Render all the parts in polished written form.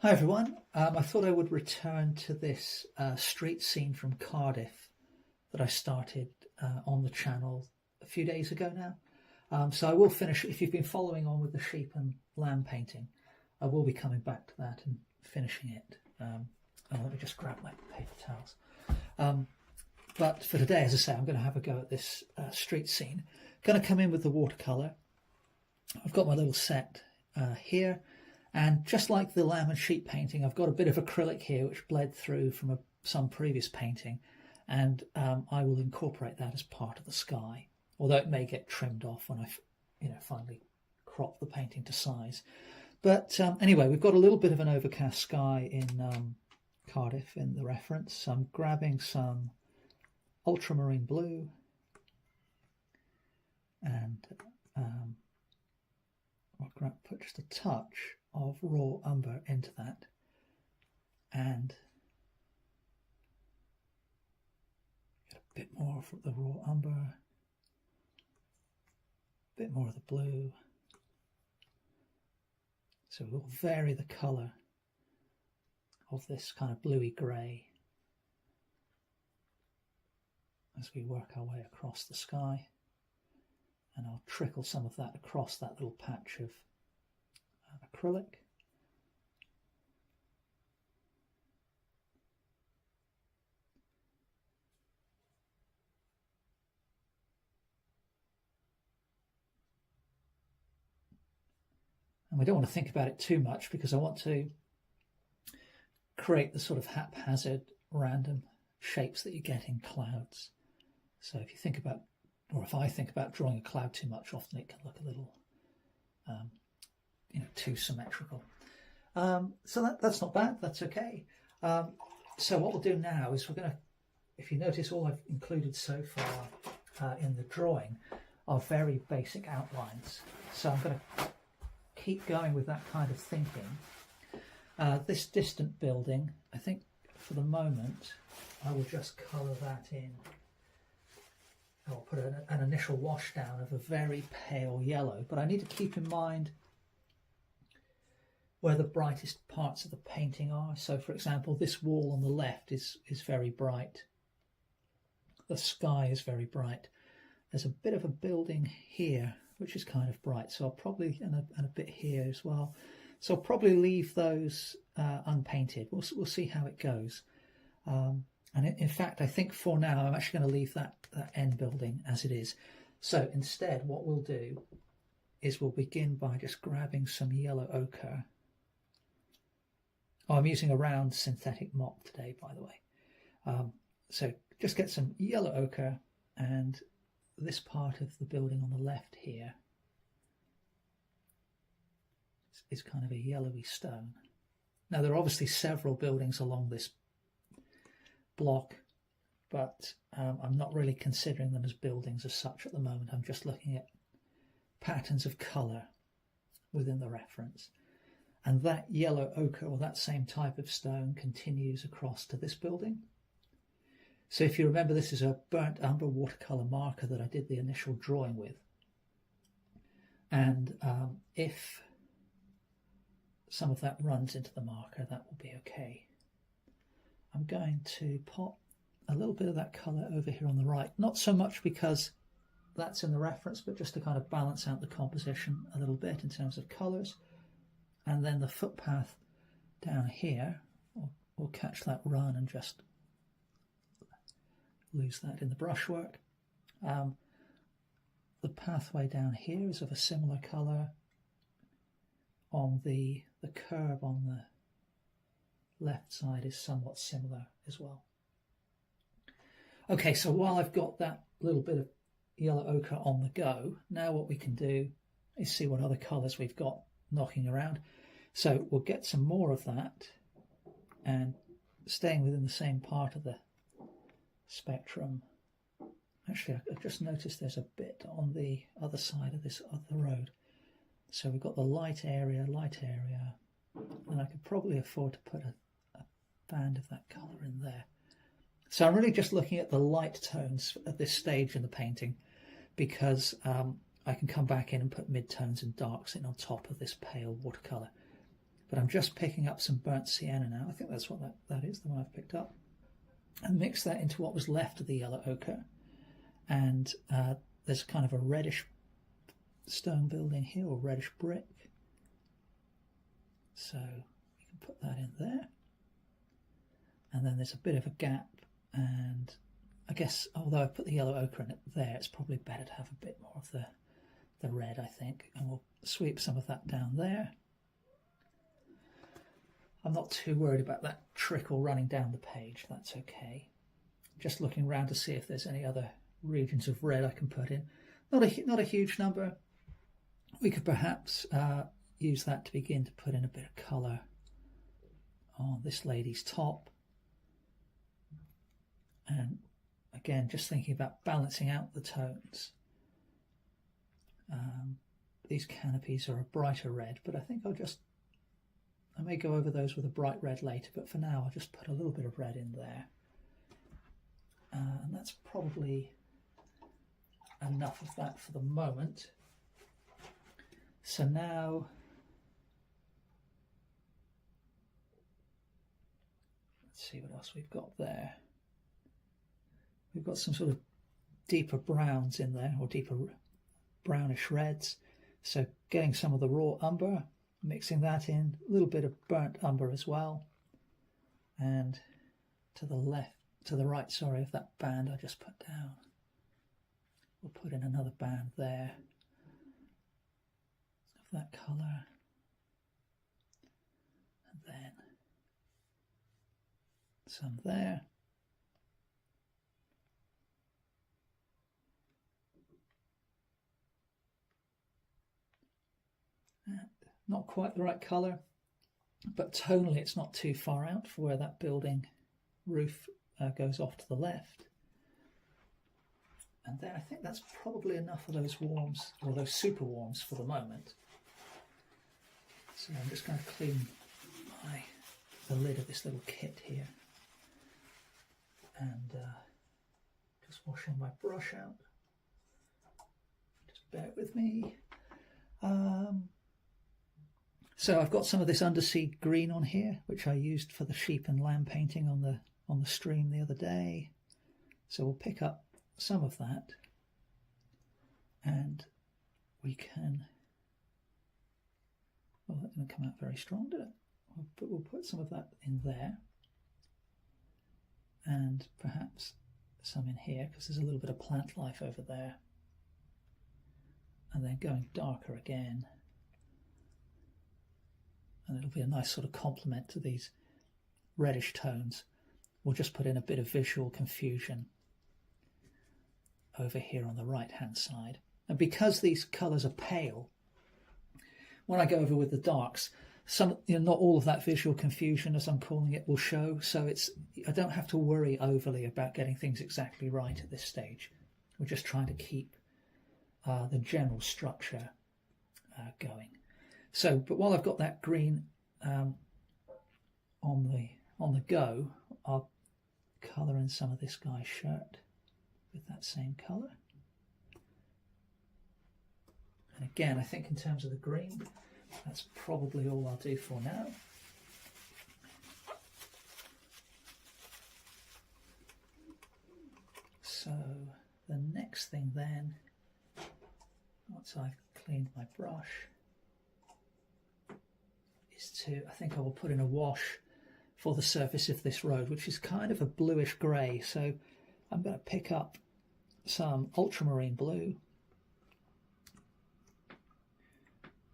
Hi everyone, I thought I would return to this street scene from Cardiff that I started on the channel a few days ago now. So I will finish, if you've been following on with the sheep and lamb painting, I will be coming back to that and finishing it. Let me just grab my paper towels. But for today, as I say, I'm going to have a go at this street scene. Going to come in with the watercolor. I've got my little set here. And just like the lamb and sheep painting, I've got a bit of acrylic here which bled through from some previous painting, and I will incorporate that as part of the sky, although it may get trimmed off when I finally crop the painting to size. But anyway, we've got a little bit of an overcast sky in Cardiff in the reference. So I'm grabbing some ultramarine blue and I'll put just a touch of raw umber into that, and get a bit more of the raw umber, a bit more of the blue. So we'll vary the colour of this kind of bluey grey as we work our way across the sky, and I'll trickle some of that across that little patch of acrylic. And we don't want to think about it too much because I want to create the sort of haphazard random shapes that you get in clouds. So if you think about, or if I think about drawing a cloud too much, often it can look a little too symmetrical. So that's not bad, that's okay. So what we'll do now is we're going to, if you notice, all I've included so far in the drawing are very basic outlines. So I'm going to keep going with that kind of thinking. This distant building, I think for the moment, I will just colour that in. I'll put an initial wash down of a very pale yellow, but I need to keep in mind where the brightest parts of the painting are. So for example, this wall on the left is very bright. The sky is very bright. There's a bit of a building here which is kind of bright, so I'll probably, and a bit here as well. So I'll probably leave those unpainted. We'll see how it goes. And in fact, I think for now I'm actually going to leave that end building as it is. So instead what we'll do is we'll begin by just grabbing some yellow ochre. Oh, I'm using a round synthetic mop today, by the way. So just get some yellow ochre, and this part of the building on the left here is kind of a yellowy stone. Now there are obviously several buildings along this block, but I'm not really considering them as buildings as such at the moment. I'm just looking at patterns of colour within the reference. And that yellow ochre, or that same type of stone, continues across to this building. So if you remember, this is a burnt umber watercolour marker that I did the initial drawing with. And if some of that runs into the marker, that will be okay. I'm going to pop a little bit of that colour over here on the right, not so much because that's in the reference, but just to kind of balance out the composition a little bit in terms of colours. And then the footpath down here, we'll catch that run and just lose that in the brushwork. The pathway down here is of a similar colour. On the curve on the left side is somewhat similar as well. Okay, so while I've got that little bit of yellow ochre on the go, now what we can do is see what other colours we've got knocking around. So we'll get some more of that, and staying within the same part of the spectrum. Actually, I just noticed there's a bit on the other side of this other road. So we've got the light area, and I could probably afford to put a band of that colour in there. So I'm really just looking at the light tones at this stage in the painting, because I can come back in and put mid-tones and darks in on top of this pale watercolour. but I'm just picking up some burnt sienna now. I think that's what that is, the one I've picked up, and mix that into what was left of the yellow ochre. And there's kind of a reddish stone building here, or reddish brick, so you can put that in there. And then there's a bit of a gap, and I guess although I put the yellow ochre in it there, it's probably better to have a bit more of the red, I think, and we'll sweep some of that down there. I'm not too worried about that trickle running down the page, that's okay. Just looking around to see if there's any other regions of red I can put in. Not a huge number. We could perhaps use that to begin to put in a bit of colour on this lady's top. And again, just thinking about balancing out the tones. These canopies are a brighter red, but I think I may go over those with a bright red later, but for now I'll just put a little bit of red in there. And that's probably enough of that for the moment. So now let's see what else we've got there. We've got some sort of deeper browns in there, or deeper brownish reds. So getting some of the raw umber, mixing that in, a little bit of burnt umber as well. And to the right, sorry, of that band I just put down, we'll put in another band there of that colour. And then some there. Not quite the right colour, but tonally it's not too far out for where that building roof goes off to the left. And then I think that's probably enough of those warms, or those super warms for the moment. So I'm just going to clean the lid of this little kit here, and just washing my brush out. Just bear with me. So I've got some of this undersea green on here, which I used for the sheep and lamb painting on the stream the other day. So we'll pick up some of that, and we can. Well, that didn't come out very strong, did it? But we'll put some of that in there, and perhaps some in here, because there's a little bit of plant life over there. And then going darker again. And it'll be a nice sort of complement to these reddish tones. We'll just put in a bit of visual confusion over here on the right hand side. And because these colours are pale, when I go over with the darks, not all of that visual confusion, as I'm calling it, will show. So I don't have to worry overly about getting things exactly right at this stage. We're just trying to keep the general structure going. So, but while I've got that green on the go, I'll colour in some of this guy's shirt with that same colour. And again, I think in terms of the green, that's probably all I'll do for now. So the next thing then, once I've cleaned my brush, I think I will put in a wash for the surface of this road, which is kind of a bluish grey. So I'm going to pick up some ultramarine blue,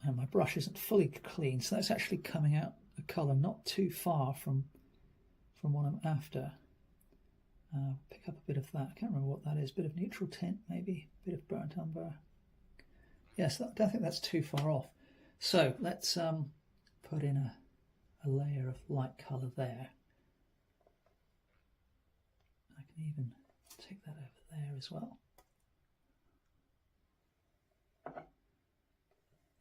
and my brush isn't fully clean, so that's actually coming out a colour not too far from what I'm after. Pick up a bit of that. I can't remember what that is. A bit of neutral tint, maybe a bit of burnt umber. Yes, I don't think that's too far off. So let's put in a layer of light colour there. I can even take that over there as well.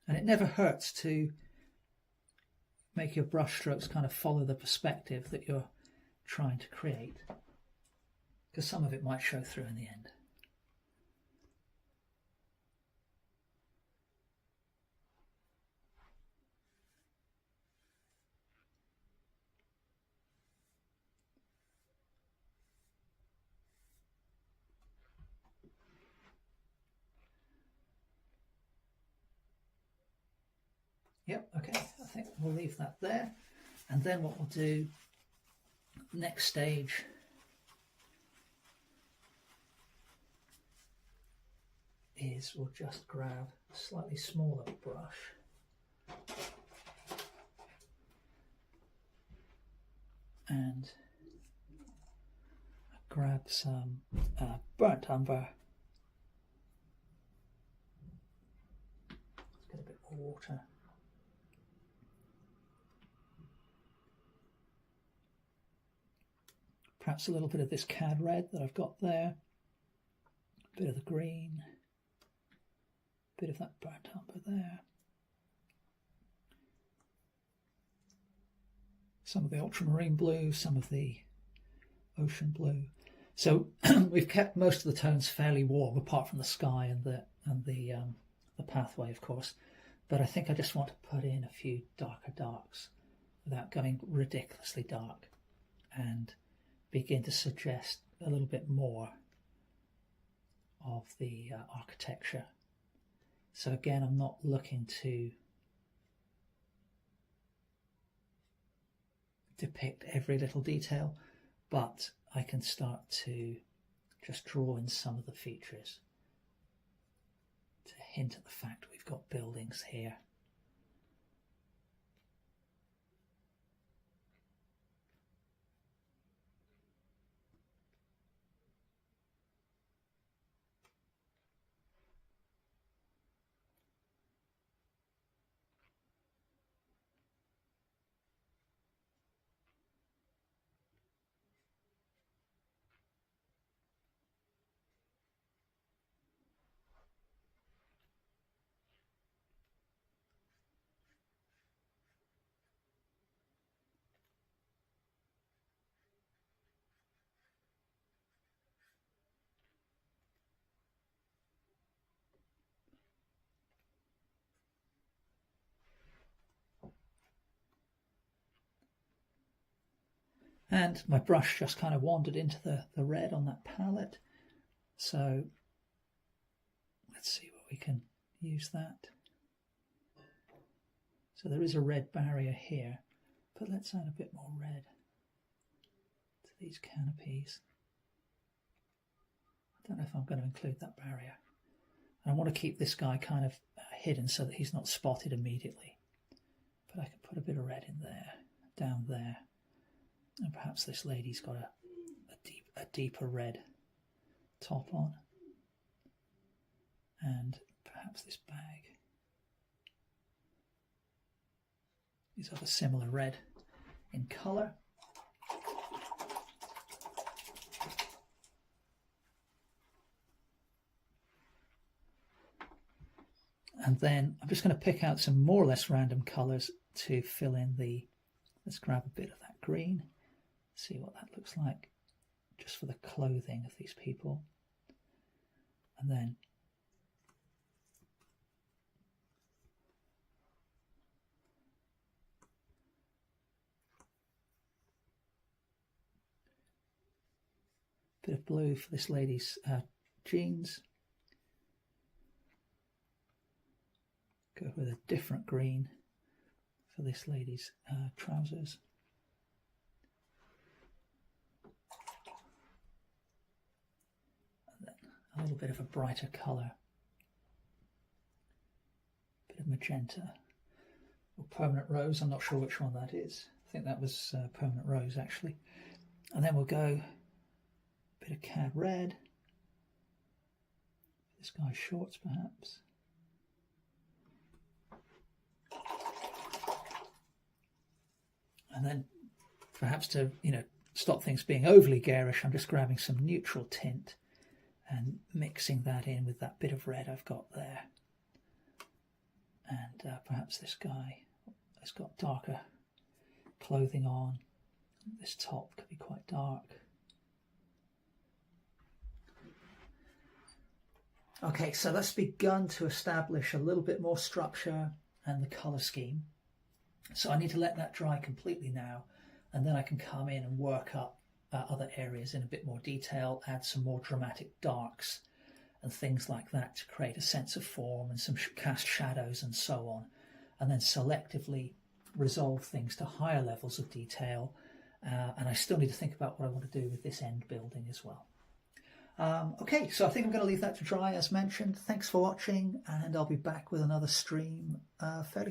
And it never hurts to make your brush strokes kind of follow the perspective that you're trying to create, because some of it might show through in the end. Yep, okay, I think we'll leave that there. And then what we'll do, next stage, is we'll just grab a slightly smaller brush and grab some burnt umber. Let's get a bit more water. Perhaps a little bit of this cad red that I've got there, a bit of the green, a bit of that burnt umber there, some of the ultramarine blue, some of the ocean blue. So we've kept most of the tones fairly warm, apart from the sky and the pathway, of course. But I think I just want to put in a few darker darks without going ridiculously dark, and begin to suggest a little bit more of the architecture. So again, I'm not looking to depict every little detail, but I can start to just draw in some of the features to hint at the fact we've got buildings here. And my brush just kind of wandered into the red on that palette. So let's see what we can use that. So there is a red barrier here, but let's add a bit more red to these canopies. I don't know if I'm going to include that barrier. I want to keep this guy kind of hidden so that he's not spotted immediately. But I can put a bit of red in there, down there. And perhaps this lady's got a deeper red top on. And perhaps this bag is of a similar red in colour. And then I'm just going to pick out some more or less random colours to fill in the, let's grab a bit of that green, see what that looks like, just for the clothing of these people. And then a bit of blue for this lady's jeans. Go with a different green for this lady's trousers. And then a little bit of a brighter colour. Bit of magenta. Or permanent rose, I'm not sure which one that is. I think that was permanent rose actually. And then we'll go a bit of cad red. This guy's shorts perhaps. And then perhaps to, stop things being overly garish, I'm just grabbing some neutral tint and mixing that in with that bit of red I've got there. And perhaps this guy has got darker clothing on. This top could be quite dark. Okay, so that's begun to establish a little bit more structure and the colour scheme. So I need to let that dry completely now, and then I can come in and work up other areas in a bit more detail, add some more dramatic darks and things like that to create a sense of form and some cast shadows and so on. and then selectively resolve things to higher levels of detail. And I still need to think about what I want to do with this end building as well. Okay, so I think I'm going to leave that to dry as mentioned. Thanks for watching, and I'll be back with another stream fairly soon.